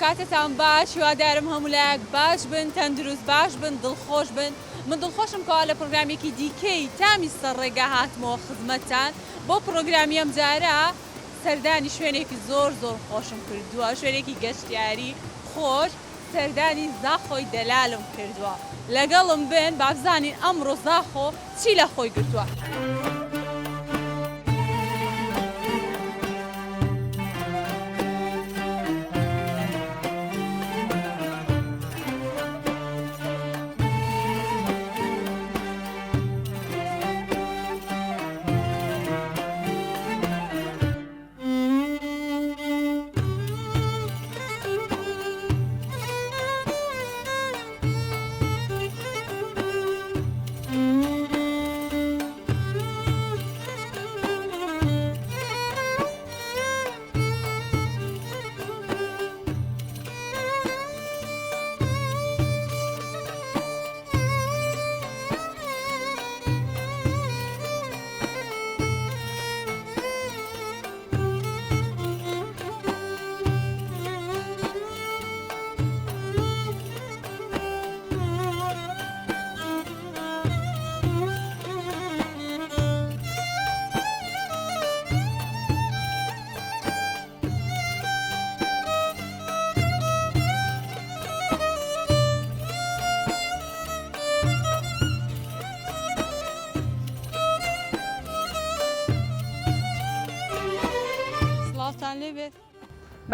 کاتتان باش هیوادارم هەموو باش بن تەندروست باش بن دڵخۆش بن من دڵخۆشم کەوا لە پرۆگرامێکی دیکەی تامی سەرڕێگا هاتمەوە خزمەتتان بۆ پرۆگرامی ئەم جارە سەردانی شوێنێکی زۆر خۆشم کردووە شوێنێکی گەشتیاری خۆش سەردانی زاخۆی دەلالم کردووە لەگەڵم بن با بزانین ئەمڕۆ زاخۆ چی لە خۆی گرتووە.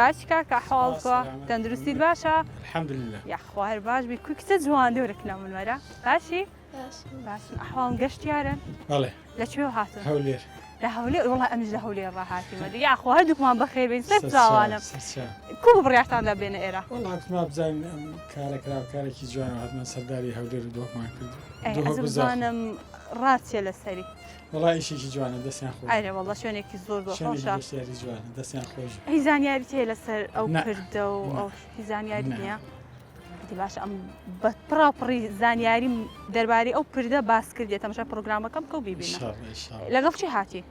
باش کاکە حاڵکە تەندروستی باشە الحەمدولله یاخوا هەر باش بی کوی کچە جوان دەورەکنا منوەرە باشی باشن ئەحواڵم گەشتیارن بەڵێ لەکوێ هاتن هەولێر لە هەولێر وڵای ئەمش لە هەولێر ڕاهاتیمە یاخوا هەردووکمان بەخێر بین سەر چاوانم کو بڕیارتان دەبێنە ئێرە وڵاتما بزانین ئەم کارەکرا کارێکی جوان هاتمە سەرداری هەولێر و دۆخمان کرد ئەس بزانم ڕاتیە لەسەری وڵای ئیشێکی جوانە دەستیان خۆش ئایرە وەڵا شوێنێکی زۆر خۆشە جوانە دەستیان خۆش هی زانیاری تێ لەسەر ئەو کردە و ئەو هی زانیاری نییە دی باش ئەم بە پڕاپڕی زانیاریم دەربارەی ئەو پردە باس کردێت ئەمەشە پرۆگرامەکەم کە ببینە لەگەڵ چی هاتی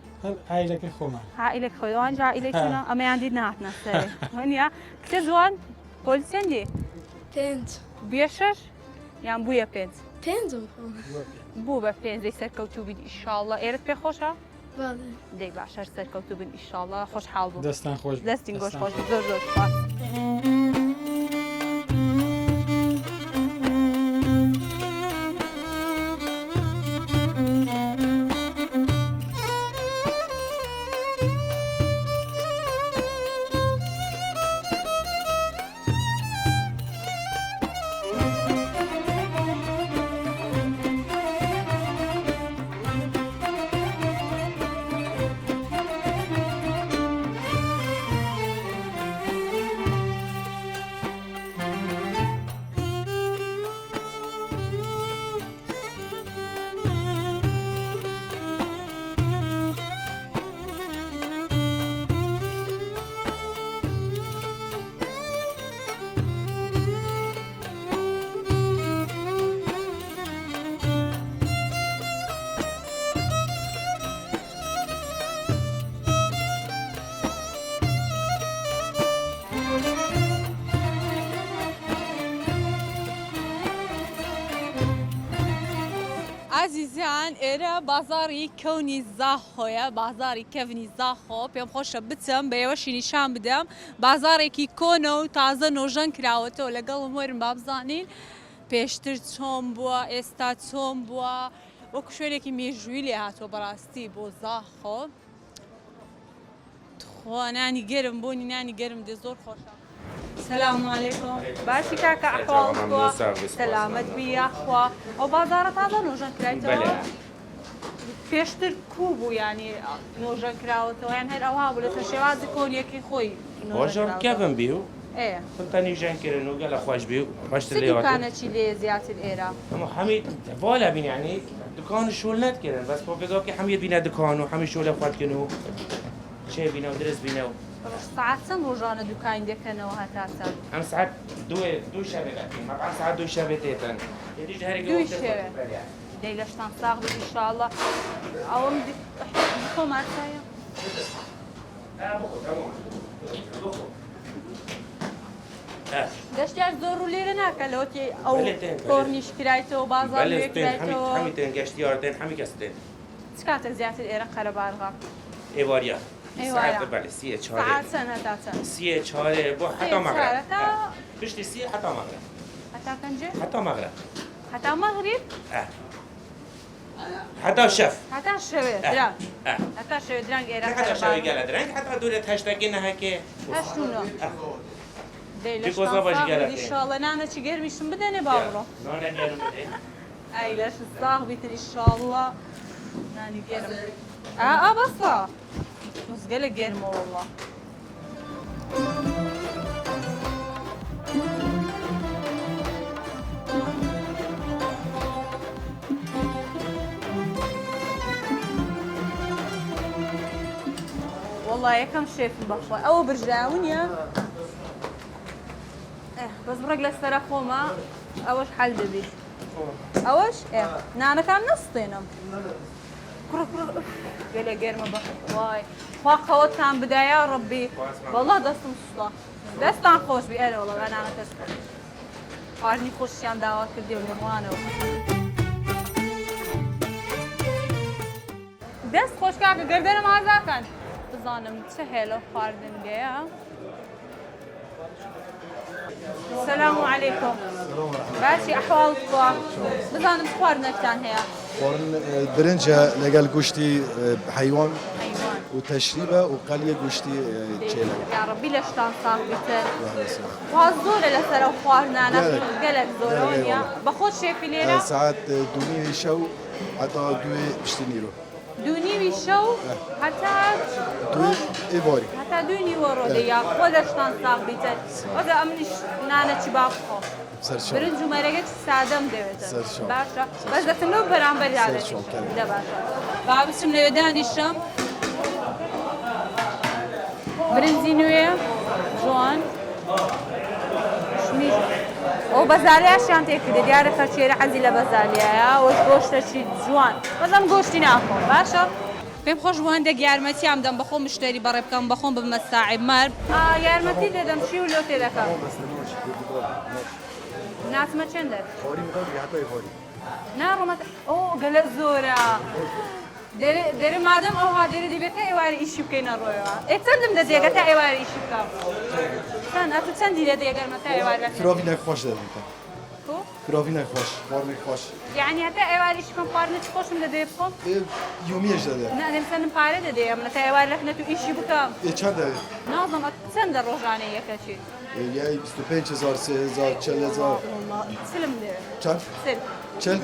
ئایلەکەی خۆمان عائلەک خۆیوان عائلەی چونە ئەمەیان دی نهاتنە سەر هەنیا کتێ جوان پۆلیسیەندی پێنج بێشەش یان بوویە پێنج پێنجم بوو بە پێنجەی سەرکەوتوو بین ئیشاڵڵە ئێرت پێ خۆشە دەی باشەر سەرکەوتوو بن ئیشاڵڵە خۆشحاڵ بوو دەستان خۆش دەستین گۆش خۆش زۆر زۆر سپاس. عزیزان ئێرە بازاری کەونی زاخۆیە بازاری کەونی زاخۆ پێم خۆشە بچم بە ئێوەشی نیشان بدەم بازارێکی کۆنە و تازە نۆژەن کراوەتەوە لەگەڵم وەرن با بزانین پێشتر چۆن بووە ئێستا چۆن بووە وەکو شوێنێکی مێژووی لێ هاتووە بەڕاستی بۆ زاخۆ توانانی گەرم بۆنی نانی گەرم دێ زۆر خۆشە. سلام علیکم باشی کاکە ئەحواڵ سەلامەت بی یاخوا ئەو بازارە تازە نۆژەن کرایتەوە پێشتر کوو بوو ینی نۆژەن کراوەتەوە یان هەر ئەوها بوو لەسەر شێوازی کۆنیەکی خۆی ڕۆژەم کەڤم بی و ئەیە تەنیژەنکردن و گەلە خۆش بی و باشتر لێ دوکانەکی لێ زیاتر ئێرە ئەمە هەمی والا بین یعنی دکان شۆل نەتکردن بەس پۆپێگاکە هەمیە بینە دکان و هەمی شۆلە خوارتکردن و چێ بینە و درست بینە و ساعت چەند ڕۆژانە دوکان دەکەنەوە هەتاسان ئەم ساعت دوو شەوێ دەکەین مەقام ساعت دوو شەوێ تێتن هێدیش هەرێک دوی شەوێ دەی لە شتان ساغ بێت ئینشاءڵڵا ئەوەم خۆمان سایە گەشتیار زۆر و لێرە ناکە لەوەتی ئەو بەڵێ تێن، بەڵێ. کۆرنیش کرایتەوە بازار بله لێ تن همی کرایتەوە تن گشتی آردن همی کسته چ کاتێک زیاتر ئێرە قەرەبارغا ایواریا ایواریا. ساعت بله سیه سعات چهاره چەند هەتا چەند سیه چهاره با حتی چهاره مغرب تا بشتی سیه حتی مغرب هەتا پەنجێ حتی مغرب هەتا مەغریب حتی شف هەتا شەوێ درا هەتا شەوێ درەنگ ئێرە حتی شوی گله درنگ حتی دوره تشتگی نه که هەشتونە دەی لە دیگۆزا باشی گەلەکەی. ئیشاڵە نانەچی گەرمیشم بدەنێ با بڕۆ نه نگیرم بده ئەی لەش ساغ بیتر ئیشاڵڵە نانی گێرم بەسە مزگەلە گێرمەوە وەڵڵا والله یەکەم شێفم بەخۆ ئەوە برژاونیە بەس بڕێک لە سەرە خۆمە ئەوەش حەل دەبێت ئەوەش نانەکان نەستێنم گەلێ گێرمە بە وای خوا قەوەتان بدایە ڕەبی وەڵڵا دەستم سوڵە دەستان خۆش بی ئەرە وەڵڵا نانەکەس خواردنی خۆشیان داوا کردی و نێڕوانەوە دەست خۆشکاکە گەردەنم ئازاکەن بزانم چه هێلە خواردنگەیە السلام عليكم باشي أحوالكم بزانم خواردنەکتان هەیە برنجة لقال قشتي حيوان حیوان وتشريبة وقلية قشتي تشيلة یا ڕەبی لە شتان ساغ بیتر خواز زۆرە لەسەر ئەو خواردنانە گەلێک زۆرەوە نیە بەخۆت شێفی لێرە ساعات دوني شو حتى دوي بشتنيرو دوو نیوی شەو هەتا دوي إيفاري هەتا دوو نیوە ڕۆدەیە خۆ لە شتان ساغ بیتر وەگە ئەمنیش نانەچی با بخۆ سرشو برنج و مەرەگەی سادەم دەوێتە سەرچاو. باشە بەس دەتنەوە بەرامبەر یادێت سەرچاو کەڵێ. دە باشە با بچم لەوێ دانیشم برنجی نوێ جوان شمیش ئەو بەزالیاشیان تێکردێ دیارەکە چێرە حەزی لە بەزالیایە ئەوەش گۆشتەشی جوان بەزەم گۆشتی ناخۆم باشە پێم خۆش وەندێک یارمەتیام دەم بەخۆ مشتری بەڕێ بکەم بەخۆم بمە ساعیب مەر یارمەتی دەدەم چی و لۆ تێ دەکەم ناسمە چەندە فوري مقابل حتى إيفاري ناڕۆمە ئۆ گەلە زۆرە دەرێ مادەم ئەوها دەرێ دەبێتە ئێوارە ئیشی بکەینە ڕۆیەوە چەندم دەدێگە تا ئێوارە ئیشی بکەم چەند ئەتو چەندی لە دێگەرمە تا ئێوارە كرافينا خوش ده انت كرافينا خوش فورمي خوش یعنی هەتا ئێوارە ئیشی بکەم خواردنەچی خۆشم دەدێ بخۆم يوميش ده دەمسەنم پارە دەدەم لە تا ئێوارە لەکنەت و ئیشی بکەم چند ده نازم چەندە ڕۆژانەی یەکەچێت يا 25000 3000 40000 سلم دەوێت چند سل چل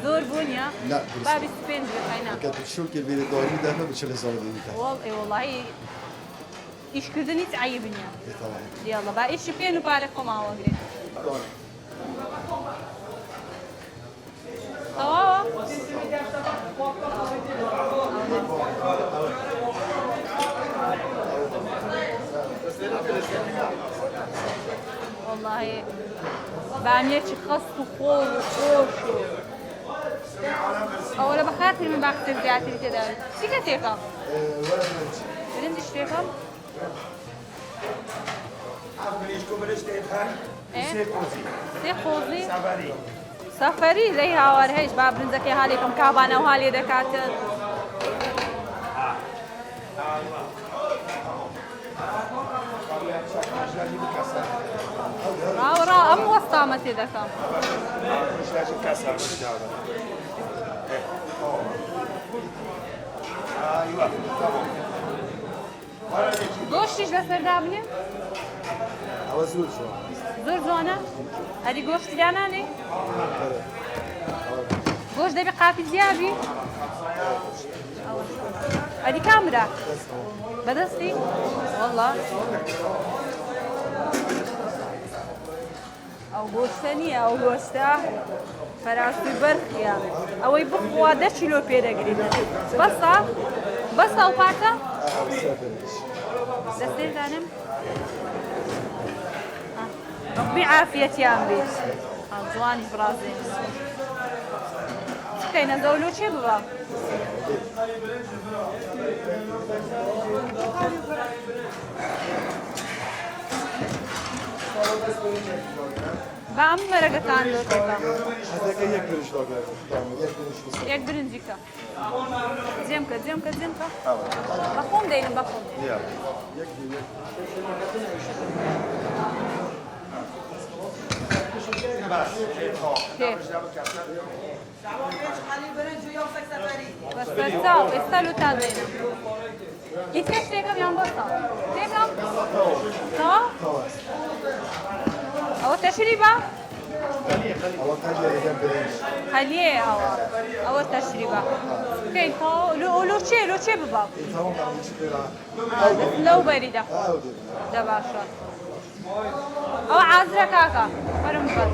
زۆر بوونیە لا با 25 بخەینە كانت شو كبيرة داري ده ما بتشيل ده والله ئیشکردن هیچ عیبی نییە طبعا دیاڵە با ئیشی پێن و پارە خۆماوەگرێت والله باميرتي خاص وخور وخوش أولا بخاطر من باقي ترجعتي كده سيكا تيكا برنج تيكا سي خوزي سفري زي هاور هيش باب برنزكي هالي كم كابانا وهالي دكاتر را أم وسطامتي دكام گۆشتیش لەسەر دابنێ؟ ئەوە زۆر زۆر جوانە؟ ئەدی گۆشتی دانانێ؟ گۆشت دەبێ قاپی زیابی؟ ئەدی کامرا؟ بەدەستی؟ وەڵڵا ئەو گۆشتە نییە ئەو گۆشتە فەراستی بەرخیە ئەوەی بخوا 10 کیلۆ پێدەگریت بەسە؟ بەسە ئەو پارتە؟ دەستێدانم؟ ڕەبی عافیەتیان بێت جوانی برازێ بکەینە زەولۆ چێ ببە؟ با ئەم مەرەگەتان لۆتێکە حەزەکە یەک برنج لاگەر یەک برنج بسە یەک برنجیکە جێم کە بە خۆم دەینم بە خۆم یا بەسەرچاو ئێستا لۆتان دەینم هیچ کەس شتێکەم یان بۆستا شتێکەم تەوا ئەوە تەشریبە ئەوە قەلیە لەگەر برنج خەلیێ ئەوە تەشریبە بکەین تەوا لۆ چێ ببا تەمام برنج پێرا لەو بەریدا دە باشە ئەوە عازرە کاکە وەرم بەر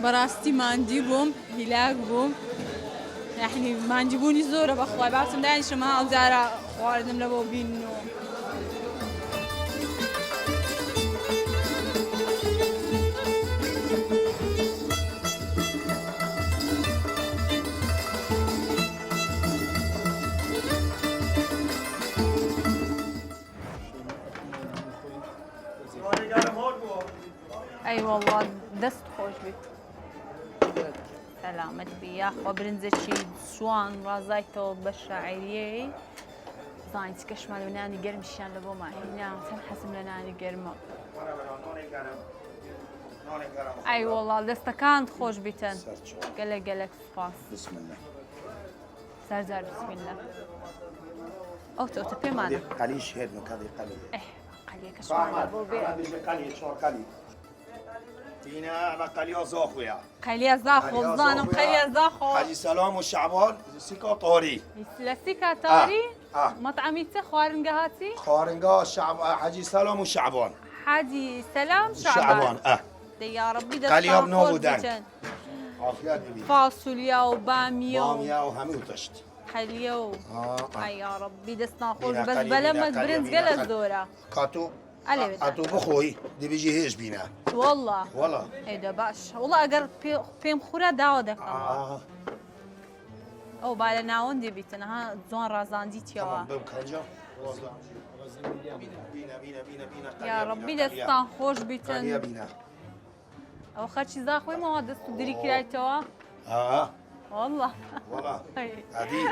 بەڕاستی ماندی بووم هیلاک بووم یعنی ماندی بوونی زۆرە بەخوای باسم دانیشتم ئەو جارە خواردم لە بۆ بین و ئەی وەڵڵا دەست خۆش بیت سەلامەت بی یاخوا برنجێکی سوان ڕازایتەوە بە شاعیریەی زانیت کەشمان لە نانی گەرمیشیان لە بۆ ماهینا چەند حەزم لە نانی گەرمە ئەی وەڵڵا دەستەکانت خۆش بیتن گەلێک گەلێک سوپاس بسم الله سەرجار بسمیلە ئەو تۆتە پێمانە قەلیش هێد مکەڵی قەلی قەلیەکەشمان بۆ بێ قەلی چۆر قەلی بينا أنا قليا زاخويا قەلیە زاخۆ زانم قەلیە زاخۆ حاجي سلام وشعبان سيكا طاري لە سیکا تاری مەطعەمی چه خواردنگە هاتی خارنجا شعب حاجي سلام وشعبان حاجی سەلام شعبان دەیا ڕەبی قليا دەستان بنوب خۆش ودنك بچن عافيات ببي فاسولیا و بامیە و ماميا وهمي وتشت قەلیە و ئەیا ڕەبی دەستان خۆش بینە بەس قەلی، بەلەمەت بینە قەلی، برنج بینە گەلە قەلی. زۆرە كاتو ئەلێ بێت أتو بخوي دي بيجي هيش بينا والله والله ئەیدە باش وڵا ئەگەر پێم خورە داوا دەکەم ئەو با لە ناوەندێ بیتنەها جوان ڕازاندیتیەوە تمام بمكنجا بينا بينا بينا بينا یا ڕەبی دەستان خۆش قليا بیتن بينا ئەو خەرچی زاخۆیمەوە دەست و دری کرایتەوە والله والله هذه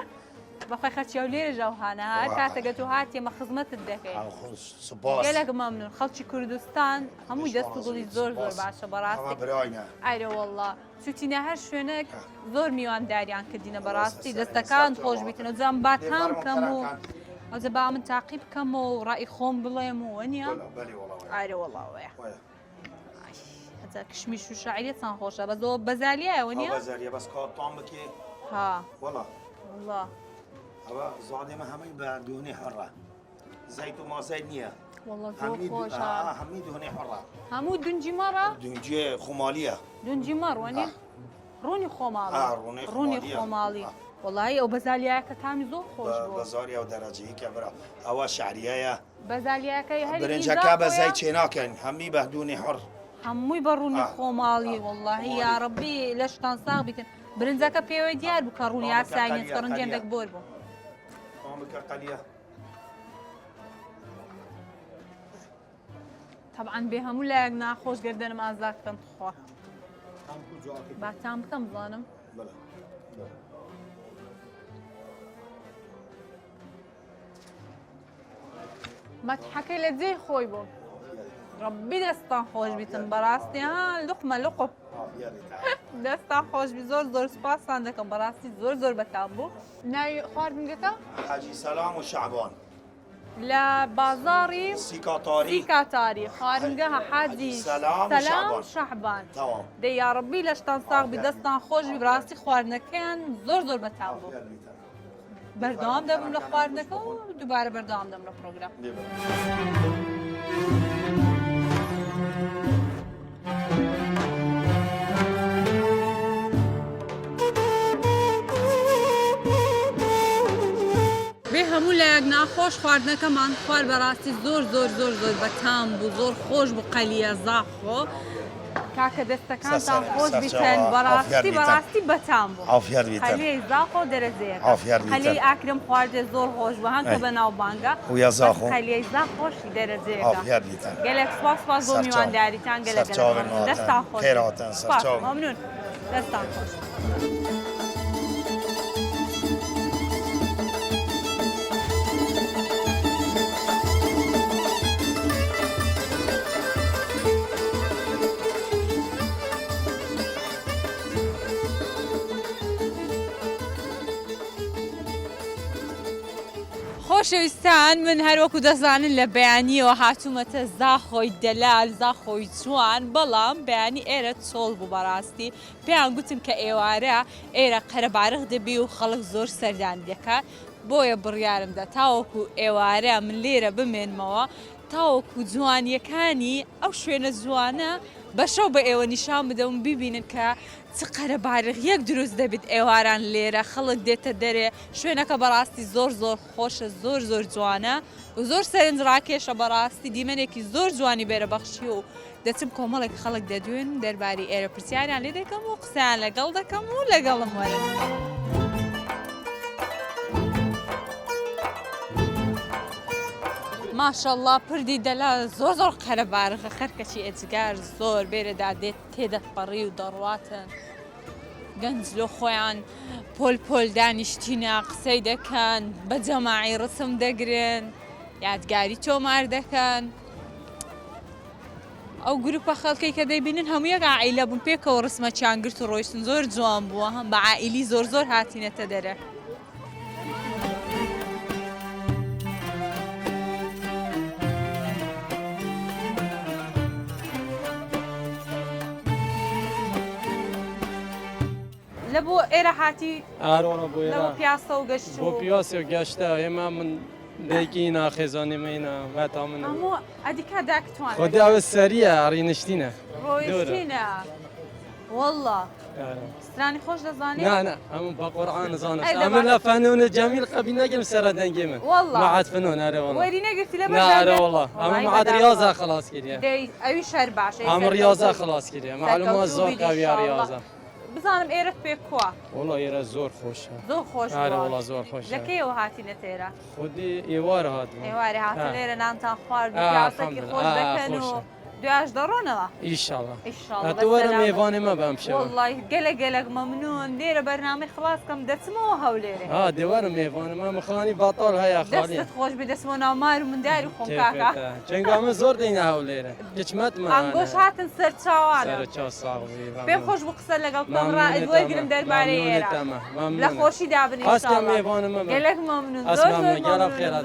بەخوای خەرچی ئەو لێرە ژەوهانە هەر کاتەگە تو هاتیێمە خزمەتت دەکەین سپاس گەلێک مەمنون خەڵکی کوردستان هەمووی دەست و دڵی زۆر زۆر باشە أما بەڕاستی براينا ئایرە وەڵڵا چوتینە هەر شوێنێک زۆر میوانداریان کردینە بەڕاستی دەستەکان خۆش بیتنە جام باتام بکەم و ئەوجە با من تاقی بکەم و ڕای خۆم بڵێم و وەنیە بلي والله ئایرە وەڵڵاوەیە هەتا کشمیش و شاعیرێتان خۆشە بە زۆر بەزالیایە وەنیە بزارية بس كات طعمك ها والله والله هوا زادمة همي بدوني حرة زيت وما زيت نية والله زۆر خۆشە همي دوني حرة هەموو دونجی مەڕە دونجي خمالية دونجی مەڕ وەنی ڕوونی خۆماڵی ڕوونی ڕوونی خۆماڵیە. خۆماڵی وڵی ئەو بەزالیایەکە تامی زۆر خۆش بوو بزارية ودرجة كبرى هوا شعرية بەزالیایەکەی هەری برنجكا بزيت شيناكن همي بدوني حر هەمووی بە ڕوونی خۆماڵی وڵی یا ڕەبی لەشتان ساغ بیتن برنجەکە پێوەی دیار بوو کە ڕوونی ئاساینێت کە ڕەنگێندێک بۆر بوو طعمك قلية طبعا بێ هەموو لایەک ناخۆش گردنم ئازادکەم خوا باتان بکەم بزانم بلا مەتحەکەی لە جێی خۆی بوو ڕەبی دەستان خۆش بیتن بەڕاستی ها لقمە لقب دەستان خۆش بی زۆر زۆر سوپاسان دەکەم بەڕاستی زۆر زۆر بەتان بوو ناوی خواردنگەکە حاجي سلام وشعبان لە بازاڕی سيكا طاري سیکاتاری خواردنگە حاجی سەلام شەحبان تمام دەی یا ڕەبی لەشتان ساغ بی دەستان خۆش بی بەڕاستی خواردنەکەیان زۆر زۆر بەتان بوو بەردەوام دەبم لە خواردنەکە و دووبارە بەردەوام دەم لە پرۆگرام بێ هەموو لایەک خۆش خواردنەکەمان خوارد بەڕاستی زۆر زۆر زۆر زۆر بەتام بوو زۆر خۆش بوو قەلیە زاخۆ کاکە دەستەکانتان خۆش بیتن بەڕاستی بەتام بوو عافیت بیتن قەلیەی زاخۆ دەرەجەیەکە عافیت بیتن قەلیەی ئاکرم خواردێ زۆر خۆش بوو هەنکە بە ناوبانگە ویا زاخۆ قەلیەی زاخۆشی دەرەجەیەکە عافیت بیتن گەلێک سپاس بۆ میوانداریتان گەلە دەستان خۆش خێراتن سەرچاوم مەمنون دەستان خۆش خۆشەویستان من هەروەکو دەزانن لە بەیانیەوە هاتوومەتە زاخۆی دەلال زاخۆی جوان بەڵام بەیانی ئێرە چۆڵ بوو بەڕاستی پێیان گوتم کە ئێوارە ئێرە قەرەبارغ دەبی و خەڵک زۆر سەردان دەکات بۆیە بڕیارمدا تاوەکو ئێوارە من لێرە بمێنمەوە تاوەکو جوانیەکانی ئەو شوێنە جوانە بەشەو بە ئێوە نیشان بدەم ببینن کە چ قەرەبارغ یەک دروست دەبێت ئێواران لێرە خەڵک دێتە دەرێ شوێنەکە بەڕاستی زۆر زۆر خۆشە زۆر زۆر جوانە و زۆر سەرنجڕاکێشە بەڕاستی دیمەنێکی زۆر جوانی بێرە بەخشی و دەچم کۆمەڵێک خەڵک دەدوێن دەرباری ئێرە پرسیاریان لێ دەکەم و قسەیان لەگەڵ دەکەم و لەگەڵم وەرن. ماشەڵڵا پردی دەلا زۆر زۆر قەرەبارغە خەرکەشی ئێجگار زۆر بێرەدا دێت تێدەپەڕی و دەڕواتن گەنج لۆ خۆیان پۆل پۆل دانیشتینە قسەی دەکەن بە جەماعی ڕسم دەگرن یادگاری تۆمار دەکەن ئەو گروپە خەڵکی کە دەیبینن هەموویەک عائیلە بوون پێکەوە ڕسمەچیان گرت و ڕۆیشتن زۆر جوان بووە هەم بە عائیلی زۆر زۆر هاتینەتە دەرە. لە بۆ ئێرە هاتی لەوە پیاسە و گەشت بۆ پیاسی و گەشتە ئێمە من دایکی ناخێزانێمەینە وەتا من هەموو ئەدیکا داکتوان خۆدا ئەوە سەریە ڕینشتینە ڕۆیشتینە والله سترانی خۆش دەزانێت نه ئەمە بە قورعان نزانم ئەمە لە فەنونە جەمیل قەبی نەگەم سەرە دەنگێ من معاد فەنون ئەرێ وەڵڵا وەری نەگرتی لە نارە وەڵڵا ئەمە معاد ریاضە خلاص کردیە ئەوی شەر باشە ئەمە ریاضە خلاص کردیە معلومات زۆر قەویە ریاضە بزانم ئێرەت پێ کووە وڵڵا ئێرە زۆر خۆشە زۆر خۆش ئارە وڵڵا زۆر خۆشە لەکەیەوە هاتینە تێرە خودی ئێوارە هاتووە ئێوارە هاتە لێرە نانتان خوارد پیاسێکی خۆش دەکەن و دوێژ دەڕۆنەوە ئیشاڵڵا هاتووەرە میێوانێ مە بەم شەوە وەڵڵای گەلە مەمنون لێرە بەرنامەی خلاص کەم دەچمەوە هەولێرە دێوەرە میێوانە مەخانی باتاڵ هەیە خاڵی دەستت خۆش بێ دەستمە ناومار و منداری خۆم کاکە چنگامە زۆر دەینە هەولێرە گچمەتمە ئەنگۆش هاتن سەر چاوانە پێم خۆش بوو قسە لەگەڵ وەرگرم دەربارەی ئێرە لە خۆشی دابن گەلێک مەمنون زۆر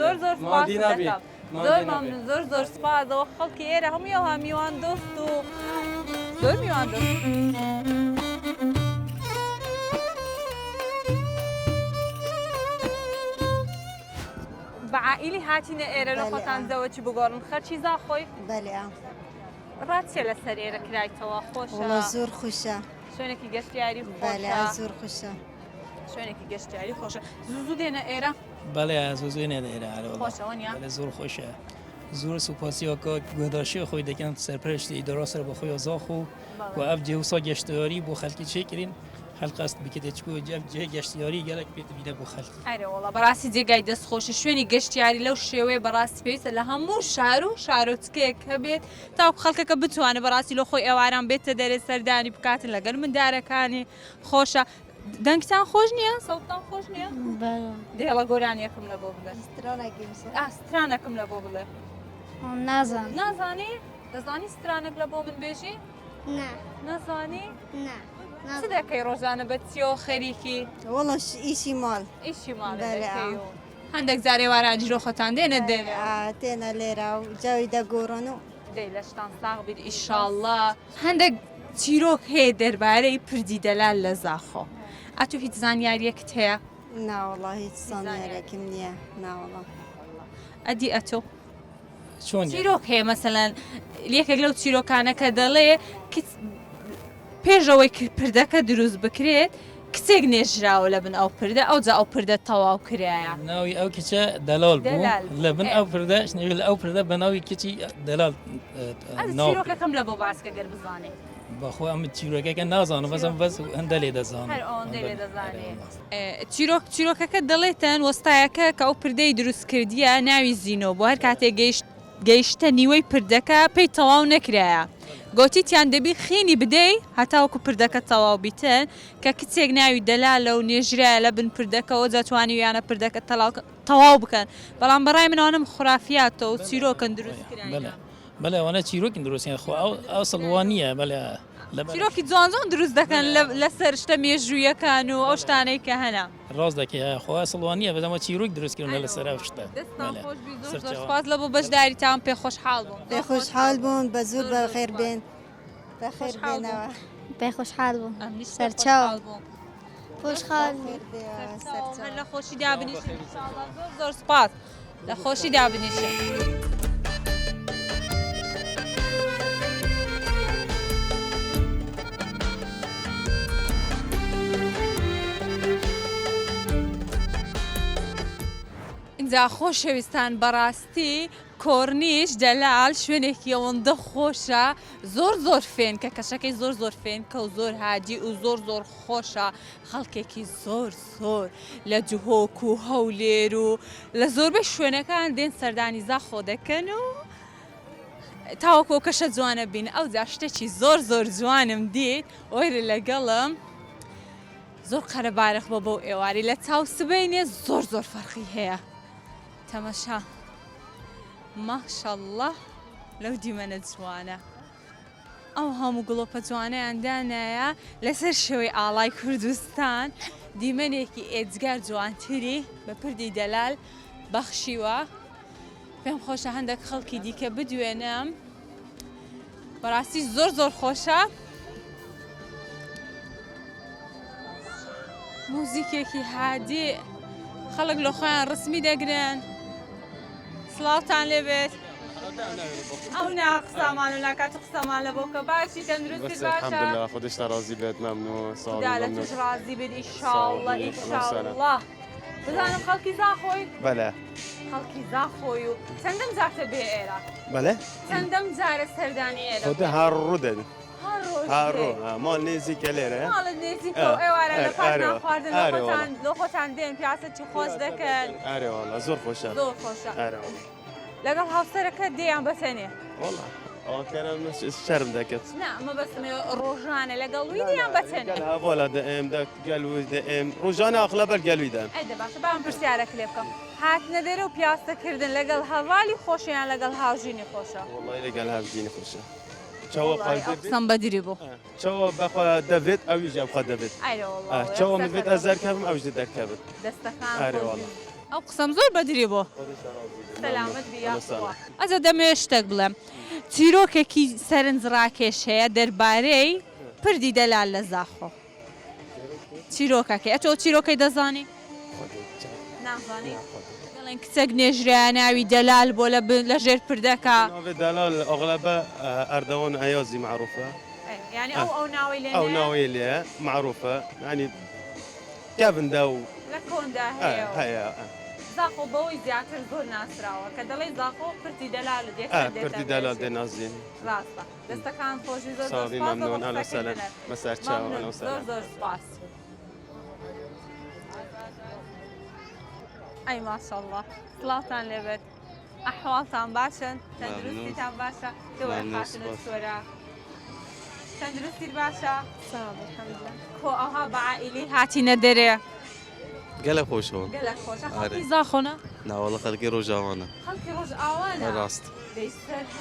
زۆر زۆر زۆر مەمنون زۆر زۆر سپاسەوە خەڵکی ئێرە هەموویەوە میوان دۆست و زۆر میوان دۆست. بە عائیلی هاتینە ئێرە لە خۆتان زەوەی بگۆڕن خەرچی زاخۆی بەلێ ڕاتچێ لەسەر ئێرە کرایتەوە خۆشە زۆر خۆشە شوێنێکی گەشتیاری زۆر خۆشە شوێنێکی گەشتیاری خۆشە زوو دێنە ئێرە بەڵێ زۆزوێنێ لێرە خۆشەوەنیە زۆر خۆشە زۆر سوپاسیەکە گۆداشی خۆی دەکەن سەرپەرشتی دەڕاستە بە خۆی زاخ و ئەف جێوسا گەشتیاری بۆ خەڵکی چێکردین هەڵقەست بکێتچکو جێ گەشتیاری گەلک پێ بینە بۆ خەڵکی ئەرەوەڵە بەڕاستی جێگای دەستخۆشە شوێنی گەشتیاری لەو شێوەیە بەڕاستی پێویستە لە هەموو شار و شارۆچکەیەک هەبێت تاکو خەڵکەکە بتوانێت بەڕاستی لە خۆی ئێواران بێتە دەرێ سەردانی بکاتن لەگەر مندارەکانی خۆشە دەنگتان خۆش نییە سەوتان خۆش نییە دێڵە گۆرانیەکەم لە بۆ بڵێ سترانەکەم لە بۆ بڵێ نازانی دەزانی سترانێک لە بۆ من بێژی نازانی چ دەکەی ڕۆژانە بە چیەوە خەریکی وەڵش ئیشی ماڵ ئیشی ماڵ هەندێک جارێ واران جیرۆخەتان دێنە تێنە لێرە و جاوی دەگۆڕن و دەی لەشتان ساغ بیت ئیشاڵڵا هەندێک چیرۆک هەیە دەربارەی پردی دەلال لە زاخۆ ئەتو هیچ زانیاریەکت هەیە ناوەڵا هیچ زانیارێکم نییە ناوەڵا ئەدی ئەتۆ چۆن چیرۆک هەیە مەسەلەن یەکێک لەو چیرۆکانەکە دەڵێ پێشەوەی پردەکە دروست بکرێت کچێک نێژراوە لە بن ئەو پردە ئەو جا ئەو پردە تەواو کرایە ناوی ئەو کچە دەلال بوو دەلال. لە بن ئەو پردە لە ئەو پردە بە ناوی کچی دەلال ناو چیرۆکەکەم لە بۆ باسکە گەر بزانێ بەخۆ ئەم چیرۆکەکە نازانم بەسم بەس هەندە لێ دەزانم هەر ئەوەندە لێ دەزانێ چیرۆکەکە دەڵێتن وەستایەکە کە ئەو پردەی دروست کردیە ناوی زینۆ بۆ هەر کاتێک گەیشتە نیوەی پردەکە پێی تەواو نەکرایە گۆتیتیان دەبی خێنی بدەی هەتاوەکو پردەکە تەواو بیتن کە کچێک ناوی دەلالە و نێژرایە لە بن پردەکەەوە دەتوانی ویانە پردەکە تەواو بکەن بەڵام بەڕای منەوەنم خرافیاتەوە و چیرۆکەن دروست کرایە بەڵێ ئەوانە چیرۆکی دروستیان خۆ ئەو سڵوانیە بەڵێ چیرۆکی جوان دروست دەکەن لەسەر شتە مێژوویەکان و ئەو شتانەی کە هەنا ڕاست دەکەی خۆ سڵوانیە بەدەمە چیرۆک دروستکردن لەسەر ئەو شتە سپاس لە بۆ بەشداریتان پێ خۆشحاڵ بووم پێ خۆشحاڵ بوون بە زوو بەخێر بێن بەخێر بێنەوە پێ خۆشحاڵ بووم سەرچاو خۆشحاڵ لە خۆشی دابنیشن زۆر سپاس لە خۆشی دابنیشن اینجا خۆشەویستان بەڕاستی کۆرنیش دەلال شوێنێکی ئەوەندە خۆشە زۆر فێن کە کەشەکەی زۆر فێن کە و زۆر هادی و زۆر خۆشە خەڵکێکی زۆر لە جوهۆک و هەولێر و لە زۆربەی شوێنەکان دێن سەردانی زاخۆ دەکەن و تاوەکۆ کەشە جوانە بین ئەو جا شتێکی زۆر جوانم دیت وەرە لەگەڵم زۆر قەرەبارەخ بە بەو ئێواری لە چاو سبەینێ زۆر فەرقی هەیە تەمەشا ماشەڵڵە لەو دیمەنە جوانە ئەو هەموو گڵۆپە جوانەیاندانایە لەسەر شێوەی ئاڵای کوردستان دیمەنێکی ئێجگار جوانتری بە پردی دەلال بەخشیوە پێم خۆشە هەندێک خەڵکی دیکە بدوێنم بەڕاستی زۆر خۆشە موزیکێکی هادی خەڵک لە خۆیان ڕسمی دەگرن سڵاوتان لێبێت ئەو ناقسامان و ناکات قسەمان لە بۆکە باشی تەندروستی باشە الحمدلله خودش راضی بێت ممنون خدا لە توش ڕازی بێت ئیشاڵڵە بزانم خەڵکی زاخۆی بەلێ خەڵکی زاخۆی و چەندەم جارتە بێ ئێرە بەلێ چەندەم جارە سەردانی ئێرە خودە هەڕوو دێن هەڕوو ماڵ نێزیکە لێرە ماڵت نێزیکە ئێوارە لە پارتان خواردن لە خۆتان دێن پیاسە چی خۆش دەکەن ئارێ وەڵا زۆر خۆشە زۆر خۆشە لەگەڵ هاوسەرەکە دێیان بەتەنێ وەڵا ئەوکەرم شەرم دەکەت نامە بەسمێ ڕۆژانە لەگەڵوی دییان بەتەنێ وەڵا دەئێم گەلوی دەئێم ڕۆژانە ئەخلە بەر گەلویدەن ئەدە باشە بام پرسیارەک لێ بکەم هاتنە دەرە و پیاسەکردن لەگەڵ هەواڵی خۆشیان لەگەڵ هاوژینی خۆشە وەڵای لەگەڵ هاوژینی خۆشە چاوە قسم بەدیری بوو چاوە بەخوا دەبێت ئەویش ئەبخوا دەبێت چاوە مبێت ئەزارکەم ئەوش دەکەبێت دەستەکان ئارێ وەڵا ئەو قسەم زۆر بەدری بۆ سەلامەت بیا ئەجا دەمێ شتێک بڵێم چیرۆکێکی سەرنجڕاکێش هەیە دەربارەی پردی دەلال لە زاخۆ چیرۆکەکەی ئەتۆ چیرۆکەی دەزانی نازانی دەڵێن کچێک نێژرایە ناوی دەلال بۆ لە ژێر پردەکە ناوی دەلال ئەغلبە ئەردەوان ئەیازی معروفە يعني ئەو ناوی لێ ئەو ناوی لێ معروفە ینی کەبندا و لە کۆندا هەیە زاخۆ بەوەی زیاتر زۆر ناسراوە کە دەڵێ زاخۆ پرتی دەلال پرتی دەلال دێنازین ڕاستە دەستەکان خۆشی زۆر ساڵی مەمنون ئەلە سەلام بەسەر چاو زۆر سپاس ئەی ماشەڵڵا سڵاوتان لێبێت ئەحواڵتان باشن تەندروستیتان باشە دوای خاتنە سۆرە تەندروستیت باشە کۆ ئەوها بە عائیلی هاتینە دەرێ گەلە خۆشەوە گەلە خۆشە خەڵکی زاخۆنە ناوەڵە خەڵکی ڕۆژاوانە خەڵکی ڕۆژئاوانە ڕاست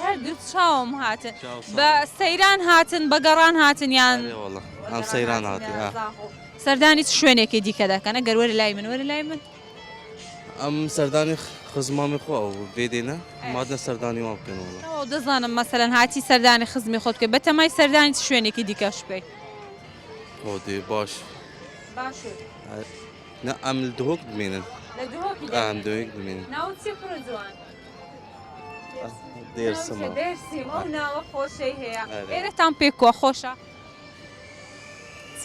هەردوو چاوم هاتن بە سەیران هاتن بە گەڕان هاتن یان ئەم سەیران هاتی سەردانی شوێنێکی دیکە دەکەنە گەر وەرە لای من وەرە لای من ئەم سەردانی خزمامی خۆ بێدێنە مادە سەردانی وا بکەنەوە دەزانم مەسەلەن هاتی سەردانی خزمی خۆت بکە بەتەمای سەردانی شوێنێکی دیکەش بکەی خۆدێ باش نه ئەم لە دهۆک بمێنن ئەم دهۆک بمێنن ناوت چی پڕ جوان دێرسەما دێرسی ئەو ناوە خۆشەی هەیە ئێرەتان پێ کۆ خۆشە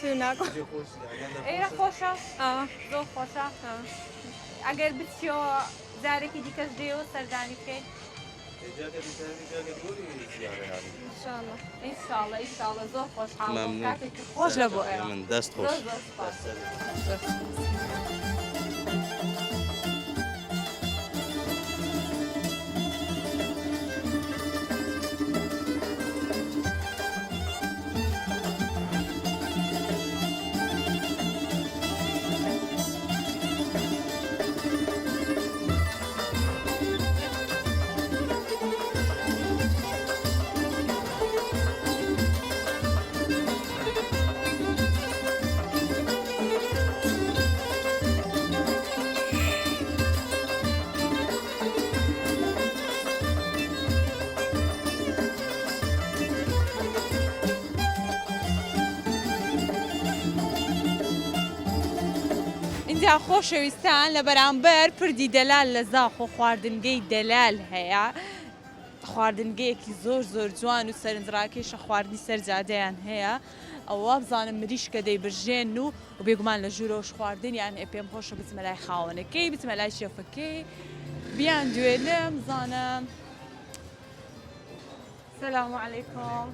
سوی ناکۆ ئێرە خۆشە زۆر خۆشە ئەگەر بچیەوە جارێکی دیکەش دێەوە سەردانی بکەین ئینشاڵڵە ئینشاڵڵە زۆر خۆشحاڵ کاتێکی خۆش لە بۆ ئێوە من دەست خۆش اینجا خۆشەویستان لە بەرامبەر پردی دەلال لە زاخ و خواردنگەی دەلال هەیە خواردنگەیەکی زۆر زۆر جوان و سەرنجڕاکێشە خواردنی سەرجادەیان هەیە ئەوە بزانم مریشکە دەیبژێن و بێگومان لە ژوورەوەش خواردنیان پێم خۆشە بچمە لای خاوەنەکەی بچمە لای شێفەکەی بیان دوێنم بزانم السلام عليكم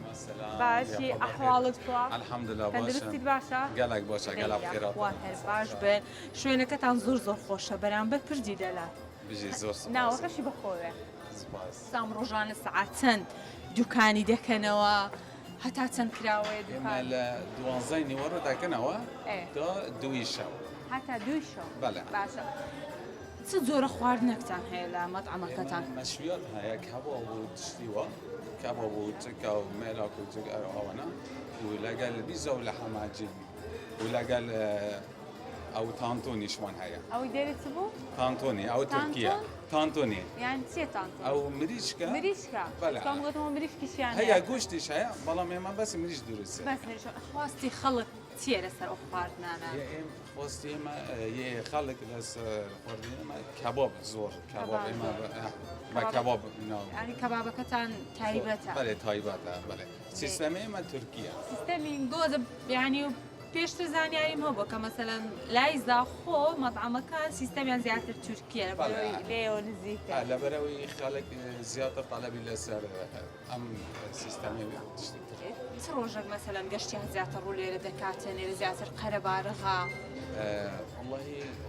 باشي أحوالك كوا الحمد لله تندرستي باشا قالك باشا قالك بخير باش بن شوێنەکەتان زۆر زۆر خۆشە بەرامبەر پردی دەلا بيجي زۆر ناوەکەشی بەخۆوێ سام ڕۆژانە سعات چەند دوکانی دەکەنەوە هەتا چەند کراوەیە ئێمە لە 12 نیوەڕۆ دەکەنەوە تا 2 شەو هەتا 2 شەو بەڵێ باشە چ جۆرە خواردنێکتان هەیە لە مەطعەمەکەتان مەشویات هەیە کەباب و تشتیوە کەباب و چکە و مێلاک و جگەر ئەوانە و لەگەل بیزە و لەحەم عەجین و لەگەل ئەو تانتۆنیشمان هەیە ئەوەی دێرێت چ بوو؟ تانتۆنی ئەو تورکیە تانتۆنی یان چیە تانتۆنی؟ ئەو مریشکە مریشکە بەڵێ کام گوتمەوە مریشکیشیان هەیە گوشتیش هەیە بەڵام ئێمە بەسی مریش دروستە بەس مریش خواستی خەڵک چیە لەسەر ئەو خواردنانە؟ خواستی ئێمە یێ خەڵک لەسەر خواردنی ئێمە کەباب زۆر کەباب ئێمە بە کەباب ینی کەبابەکەتان تایبەتە بەڵێ تایبەتە بەڵێ سیستەمی ئێمە تورکیە سیستەمی گۆزە ینی پێشتر زانیاریم هەبوو کە مەسەلەن لای زاخۆ مەطعەمەکان سیستەمیان زیاتر تورکیە لێەوە نزیکە لەبەرەوەی خەڵک زیاتر تەڵەبی لەسەر ئەم سیستەمی چ ڕۆژێک مەسەلەن گەشتیان زیاتر ڕوو لێرە دەکاتن لێرە زیاتر قەرەبارغا والله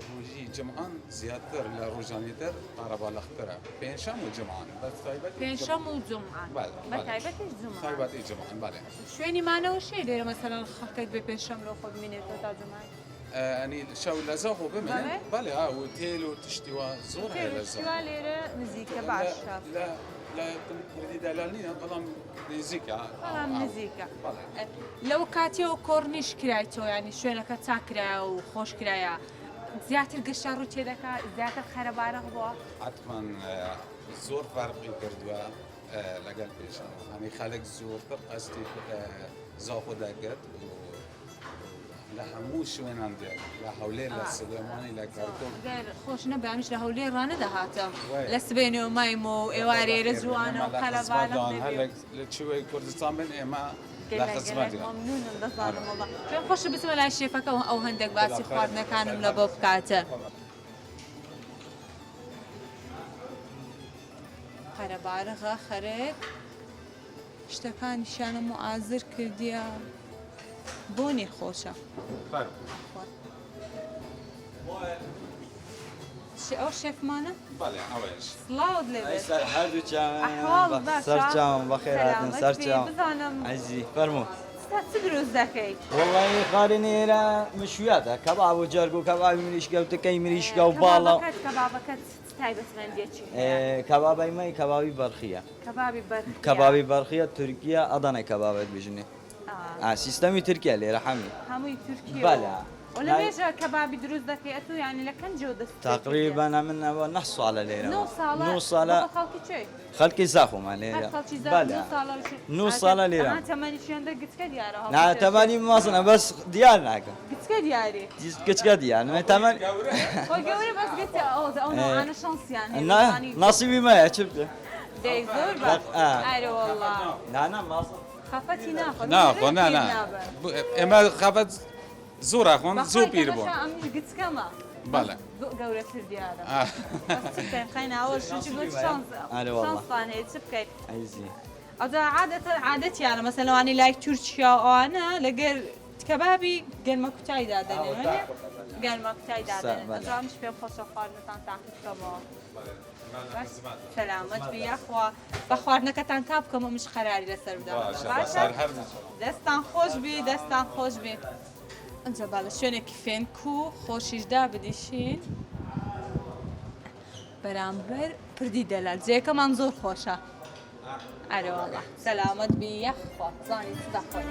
ڕۆژی جمعان زیاتر لە ڕۆژانی تر قەرەباڵغترە پێنجشەم و جمعان بە تایبەت پێنجشەم و جمعان بە تایبەتیش جمعان تایبەتی جمعان بەڵێ شوێنی مانەوە شێ لێرە مەسەلەن خەڵکەت بێ پێنجشەم لەو خۆ ببینێتەوە تا جمعان ئەنی شەو لە زاخۆ بمێنێت بەڵێ و تێل و تشتیوە زۆر هەیە لە زاخۆ لێرە نزیکە باشە لە پردی دەلال نییە بەڵام نزیکە بەڵام نزیکە لەو کاتیەوە کۆڕنیش کرایتەوە ینی شوێنەکە چاکرایە و خۆش کرایە زیاتر گەشتە ڕوو تێ دەکات زیاتر خەرەبارە بووە حتما زۆر فەرقی کردووە لەگەڵ پێشان هەمی خەڵک زۆرتر قەستی زاخۆ دەگەت لە هەموو شوێنان دێت لە هەولێر لە سلێمانی لە کارتۆ خۆش نەبامیش لە هەولێر ڕانە دەهاتم لە سبێنەوە مایم و ئێوارێرە جوانە و قەلەبانە لە چوەی کوردستان بن ئێمە لە خزمەتیان مەمنونم دەزانم وەڵا پێم خۆشە بچمە لای شێفەکە و ئەو هەندێک باسی خواردنەکانم لە بۆ بکاتە قەرەبارغا خەرێک شتەکانیشیانە معازر کردیە بۆنی خۆشە ئەو شێفمانە؟ بەڵێ ئەوەش سڵاوت لێ هەردووچیان سەرچاوم بەخێرهاتن سەرچاوم عەزیزی فەرموو چ دروست دەکەی؟ وەڵڵی خاڵی نێرە مشویاتە کەباب و جەرگ و کەبابی مریشکە و تکەی مریشکە و باڵە کەبابەکەت تایبەتمەندێکی کەبابی مای کەبابی بەرخیە کەبابی بەرخیە تورکیە ئەدەنە کەبابەت بژنێ سیستەمی تورکیا لێرە هەمووی تورکیە بەڵێ لە مێژە کەبابی دروست دەکەی ئەتو ینی لە کەنجەوە دەست تقریبا منەوە 9 ساڵە لێرە 9 ساڵە خەڵکی چێ؟ خەڵکی زاخۆمان لێرە 9 ساڵە لێرە تەمەنیشیان دە گچکە دیارە تەمەنی ماسنە بەس دیار ناکەم گچکە دیاری گچکە دیار تەمەن گەورە بەس گچکە ئەوانە شانسیان ناسیبی مایە چ بکە دەی زۆر بە ئەرە وەڵڵا نانە ماسن خافەتی ناخۆ ناخۆ ئێمە خەفەت زۆر ئاخۆن زۆر پیر بوون ئەمیش گچکەمە بەڵێ گەورەتر دیارە شانسان هەیە چ بکەیت عیزی ئەجا عادەتیانە مەسەن لەوانی لای تورکیا ئەوانە لەگەر کەبابی گەرمە کوتای دادەنێ گەرمە کوتای دادەنێن ئەجامیش پێم خۆشە خواردنتان تاقی بکەمەوە سەلامەت بی یاخوا بە خواردنەکەتان تا بکەمە مش خەراری لەسەر بدەم دەستان خۆش بی دەستان خۆش بی ئەنجە با لە شوێنێکی فێنک و خۆشیشدا بدیشین بەرامبەر پردی دەلال جێکەمان زۆر خۆشە ئەرێوەڵا سەلامەت بی یەخوا زانی چدا خۆی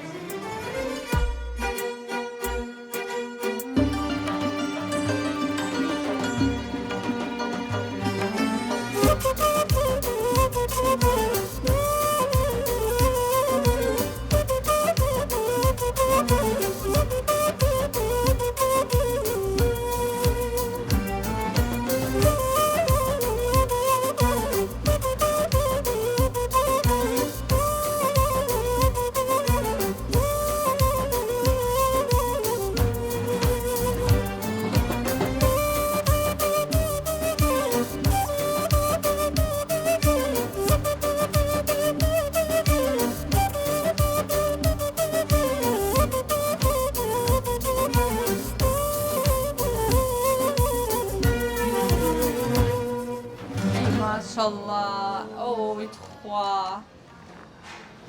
ماشاءالله ئەوی تخوا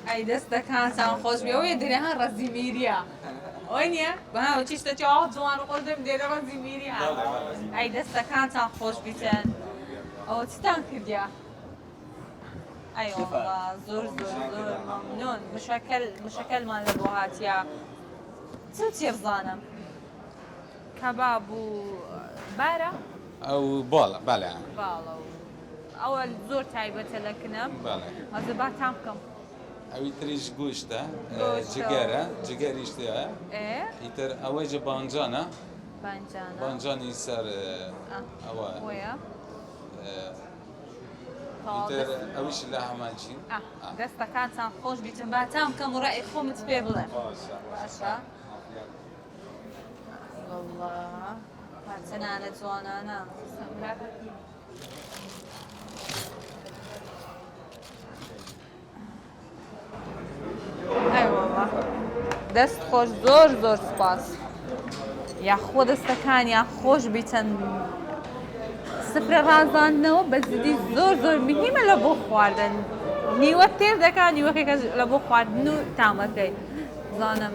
ئەی دەستەکانتان خۆش بێ ئەوەیە دەرێها ڕەزی میریە ئەوە نییە بەها چیشتە چاوە جوان و خۆش دەم دێرە ڕەزی میری هە ئەی دەستەکانتان خۆش بیتن ئەوە چتان کردیا ئەی وەڵا زۆر مەمنون مشەکەلمان لە بۆ هاتیە چ بزانم کەباب و بارە ئەو باڵە بەڵێ باڵە ئەوە زۆر تایبەتە لەکنم ئەزە با تام بکەم ئەوی تریش گوشتە جگەرە جگەریشتە ئیتر ئەوەی جە بانجانە بانجانی سەر ئەوە ئیتر ئەویش لە هەمانچین دەستەکانتان خۆش بیتن با تام بکەم و ڕای خۆمت پێ بڵێ باشە والله چەنانە جوانانە دەست خۆش زۆر سپاس یاخۆ دەستەکانیان خۆش بیتەن سفرە ڕازاندنەوە بە زیدی زۆر مهمە لە بۆ خواردن نیوە تێر دەکات نیوەکێکە لە بۆ خواردن و تامەکەی زانم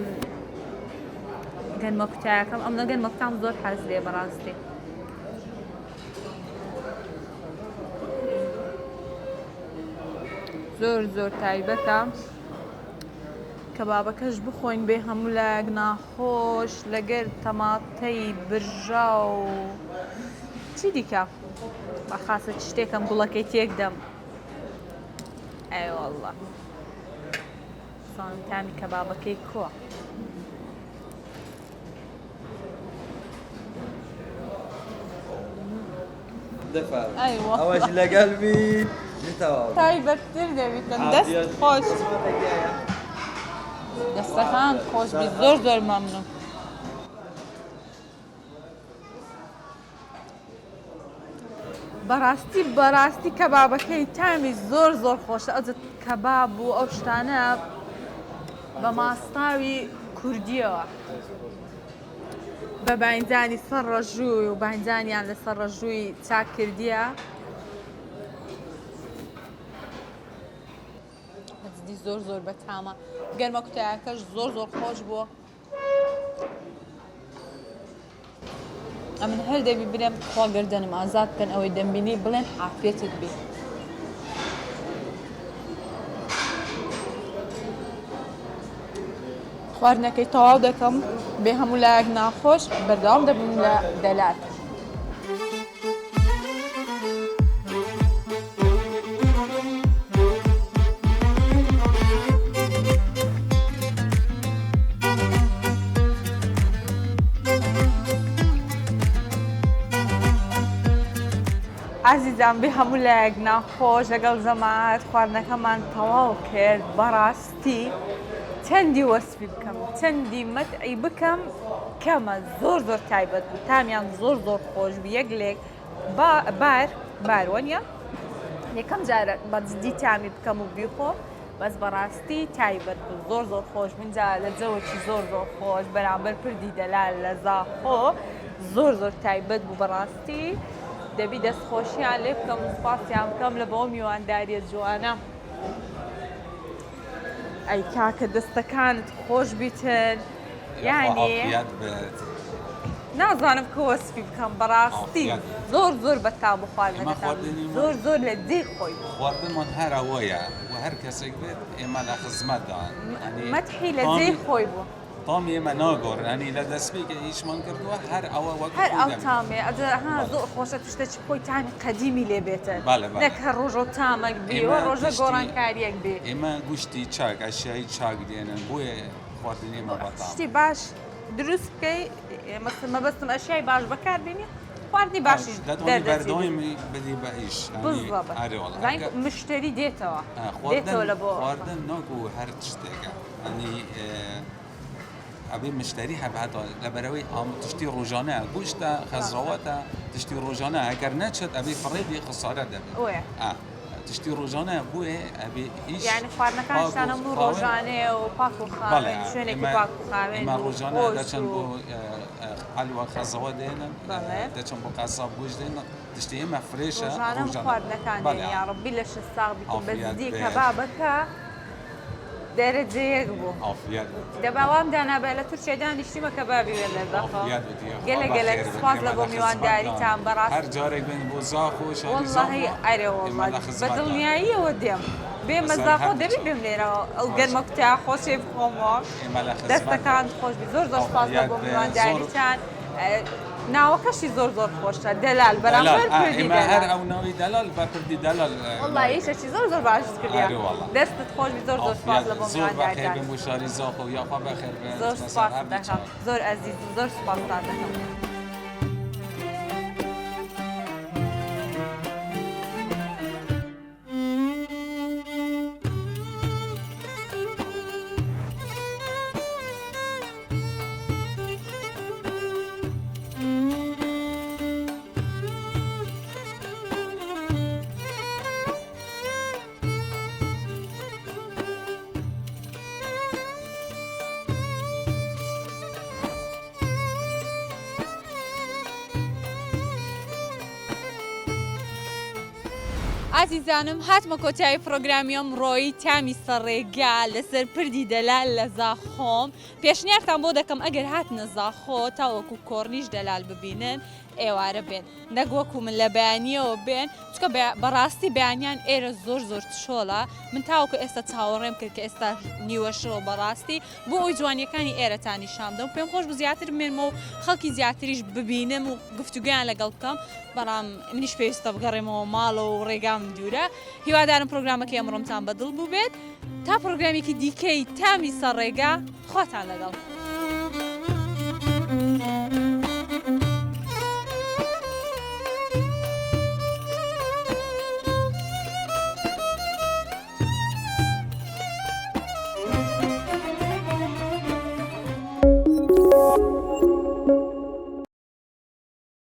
گەنمە کوتایەکەم ئەم نە گەنمە کوتام زۆر حەز لێ بەڕاستی زۆر تایبەتە کەبابەکەش بخۆین بێ هەموو لایەک ناخۆش لەگەر تەماتەی برژا و چی دیکە بەخاسە شتێکم گوڵەکەی تێک دەم ئەی وەڵڵا زانم تامی کەبابەکەی کۆ ئەوەش لەگەڵ بیت تایبەتتر دەبیتن دەست خۆش دەستەکان خۆش بی زۆر مەمنون بەڕاستی کەبابەکەی تامی زۆر خۆشە ئەجت کەباب و ئەو شتانە بە ماستاوی کوردیەوە بە باینجانی سەر ڕەژووی و باینجانیان لەسەر ڕەژووی چاک کردیە بەجددی زۆر بەتامە گەرمە کوتایەکەش زۆر خۆش بووە ئەمن هەر دەبی برێم خوا گردنم ئازاد بکەن ئەوەی دەمبینی بڵێن عافیەتت بی خواردنەکەی تەواو دەکەم بێ هەموو لایەک ناخۆش بەردەوام دەبم لە دەلات عزیزان بێ هەموو لایەک ناخۆش لەگەڵ جەماعەت خواردنەکەمان تەواو کرد بەڕاستی چەندی وەسفی بکەم چەندی مەتعی بکەم کەمە زۆر تایبەت بوو تامیان زۆر خۆش بوو یەک لێک باروەنیە یەکەم جارە بەجددی تامی بکەم و بیخۆ بەس بەڕاستی تایبەت بوو زۆر خۆش منجا لە جەوەکی زۆر خۆش بەرامبەر پردی دەلال لە زاخۆ زۆر تایبەت بوو بەڕاستی دەبی دەستخۆشیان لێ بکەم و سوپاسیان بکەم لە بۆ میوانداریە جوانە ئەی کاکە دەستەکانت خۆش بیتن یعنی نازانم کە وەسفی بکەم بەڕاستی زۆر بەتاو بخواردنەکەتان زۆر لە دێ خۆی خواردنمان هەرەوەیە و هەر کەسێک بێت ئێمە لە خزمەتدان مەتحی لە دێ خۆی بوو تام ئێمە ناگۆڕن ئەنی لە دەستپێکە هیچمان کردووە هەر ئەوە وەک هەر ئەو تامێ زۆر خۆشە توشتێکی خۆی تامی قەدیمی لێ بێتن نەک هەر ڕۆژە و تامەک بێوە ڕۆژە گۆڕانکاریەک بێ ئێمە گوشتی چاک ئەشیایی چاک دێنن بۆیە خواردنی ئێمە بەتام شتی باش دروست بکەی مەبەستم ئەشیای باش بەکاربێنی خواردنی باشیش بەردەوامی بدی بە ئیش مشتری دێتەوە لە بۆ خواردن ناگو هەر شتێکە ئەنی ئەبێ مشتری هەبهاتە لەبەرەوەی تشتی ڕۆژانە گوشتە خەزراوەتە تشتی ڕۆژانە ئەگەر نەچێت ئەبێ فڕێبی خسارە دەبێت تشتی ڕۆژانە بووێ ئەبێ هیچ یعنی خواردنەکانشتان هەموو ڕۆژانەیە و پاک و خاوێن شوێنێکی پاک و خاوێن ئێمە ڕۆژانە دەچەند بۆ حەلوە خەزەوە دێنن دەچەند بۆ قاساب گوشت دێنن تشتی ئێمە فرێشە ڕۆژانە خواردنەکان یا ڕەبی لە شەساغ بیکەن بەزدی کەبابەکە دەرەجەیەک بوو دەباوام دانابێ لە تورکیا دانیشتیمە کەبابی وێ لە داخەوە گەلێک سوپاس لە بۆ میوانداریتان بەڕاستی هەر جارێک بێن بۆ زاخ و شاری زاخ وەڵڵاهی ئەرێ وەڵڵا بە دڵنیاییەوە دێم بێمە زاخۆ دەبی بێم لێرەوە ئەو گەرمە کوتا خۆشێ بخۆمەوە دەستەکان خۆش بی زۆر سوپاس لە بۆ میوانداریتان ناوەکەشی زۆر خۆشە دەلال بەرامبەر پردی دەلال هەر ئەو ناوی دەلال بە پردی دەلال وەڵڵا هیچێکی زۆر باش کردیا دەستت خۆش بی زۆر سوپاس لە بۆ میوانداریتان زۆر بۆ شاری زاخ و یاخوا بەخێر بێن زۆر سوپاس دەکەم زۆر ئەزیز زۆر سوپاستان دەکەم عزیزانم هاتمە کۆتایی پرۆگرامی ئەمڕۆی تامی سەرڕێگا لەسەر پردی دەلال لە زاخۆم پێشنیارتان بۆ دەکەم ئەگەر هاتنە زاخۆ تاوەکو کۆڕنیش دەلال ببینن ئێوارە بێن نەک وەکو من لە بەیانیەوە بێن چکە بەڕاستی بەیانیان ئێرە زۆر تشۆڵە من تاوەکو ئێستا چاوەڕێم کرد کە ئێستا نیوەشەوە بەڕاستی بۆ ئەوی جوانیەکانی ئێرەتانی شامدەم پێم خۆش بوو زیاتر بمێنمە و خەڵکی زیاتریش ببینم و گفتوگویان لەگەڵ بکەم بەڵام منیش پێویستە بگەڕێمەوە ماڵە و ڕێگام دوورە هیوادارم پرۆگرامەکەی ئەمڕۆمتان بەدڵ بوو بێت تا پرۆگرامێکی دیکەی تامی سەرڕێگا خواتان لەگەڵ